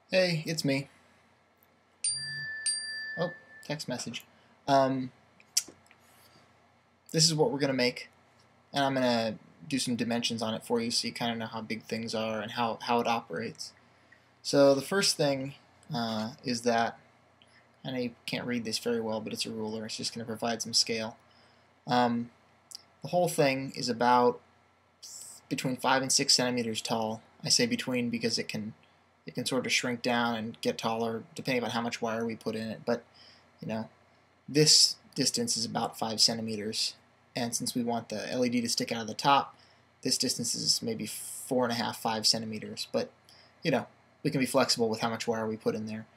Hey, it's me. Oh, text message. Um, this is what we're going to make, and I'm going to do some dimensions on it for you so you kind of know how big things are and how it operates. So the first thing is that, I know you can't read this very well, but it's a ruler. It's just going to provide some scale. The whole thing is about between 5 and 6 centimeters tall. I say between because it can sort of shrink down and get taller depending on how much wire we put in it. But you know, this distance is about 5 centimeters, and since we want the LED to stick out of the top, this distance is maybe 4.5, 5 centimeters. But you know, we can be flexible with how much wire we put in there.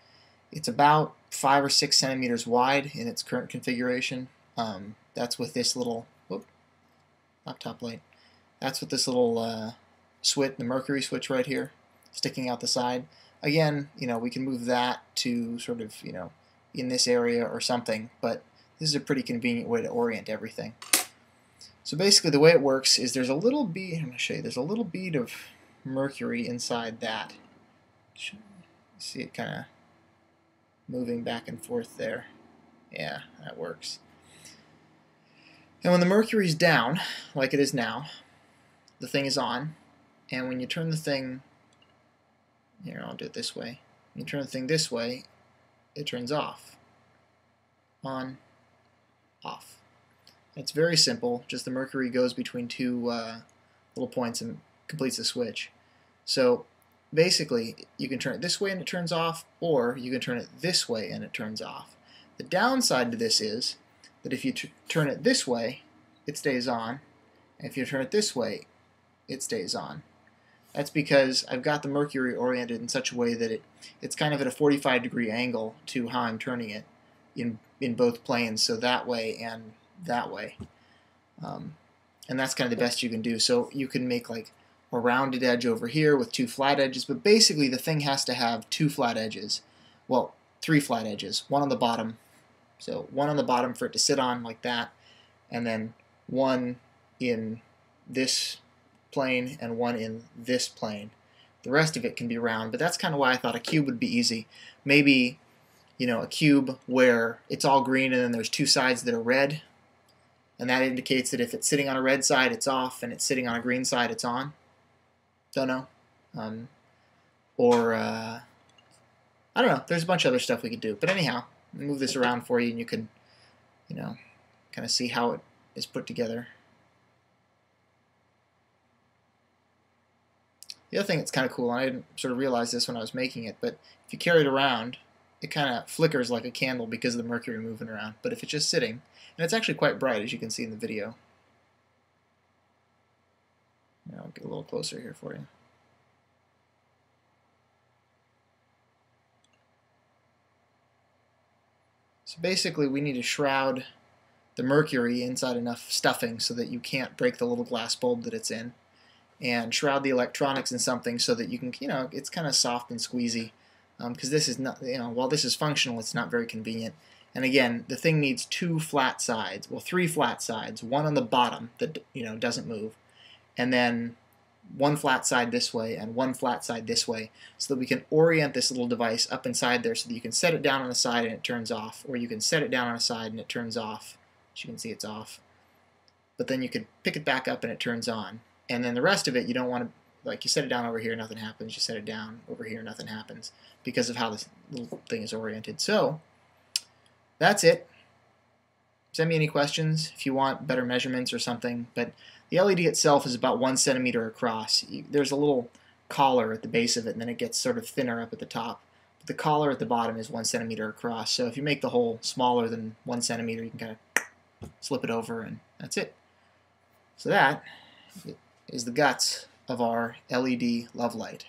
It's about 5 or 6 centimeters wide in its current configuration. That's with this little laptop light. That's with this little switch, the mercury switch right here, sticking out the side. Again, we can move that to sort of, in this area or something, but this is a pretty convenient way to orient everything. So basically the way it works is there's a little bead, I'm going to show you, there's a little bead of mercury inside that. See it kind of moving back and forth there. Yeah, that works. And when the mercury's down, like it is now, the thing is on, and when you turn the thing, here, I'll do it this way. When you turn the thing this way, it turns off. On, off. It's very simple, just the mercury goes between two little points and completes the switch. So basically, you can turn it this way and it turns off, or you can turn it this way and it turns off. The downside to this is that if you turn it this way, it stays on, and if you turn it this way, it stays on. That's because I've got the mercury oriented in such a way that it's kind of at a 45-degree angle to how I'm turning it in both planes, so that way and that way. And that's kind of the best you can do. So you can make like a rounded edge over here with 2 flat edges, but basically the thing has to have 2 flat edges. Well, 3 flat edges, one on the bottom. So one on the bottom for it to sit on like that, and then one in this plane and one in this plane. The rest of it can be round, but that's kind of why I thought a cube would be easy. Maybe, a cube where it's all green and then there's 2 sides that are red, and that indicates that if it's sitting on a red side, it's off, and it's sitting on a green side, it's on. Don't know. I don't know. There's a bunch of other stuff we could do. But anyhow, I'll move this around for you, and you can, kind of see how it is put together. The other thing that's kind of cool, and I didn't sort of realize this when I was making it, but if you carry it around, it kind of flickers like a candle because of the mercury moving around. But if it's just sitting, and it's actually quite bright, as you can see in the video. I'll get a little closer here for you. So basically, we need to shroud the mercury inside enough stuffing so that you can't break the little glass bulb that it's in, and shroud the electronics in something so that you can, it's kind of soft and squeezy, because this is not, while this is functional, it's not very convenient. And again, the thing needs 2 flat sides, well, 3 flat sides, one on the bottom that, doesn't move, and then 1 flat side this way and 1 flat side this way, so that we can orient this little device up inside there so that you can set it down on a side and it turns off, or you can set it down on a side and it turns off. As you can see, it's off. But then you can pick it back up and it turns on. And then the rest of it, you don't want to, like, you set it down over here, nothing happens. You set it down over here, nothing happens, because of how this little thing is oriented. So that's it. Send me any questions if you want better measurements or something. But the LED itself is about 1 centimeter across. There's a little collar at the base of it, and then it gets sort of thinner up at the top. But the collar at the bottom is 1 centimeter across. So if you make the hole smaller than 1 centimeter, you can kind of slip it over, and that's it. So that is the guts of our LED Lovelight.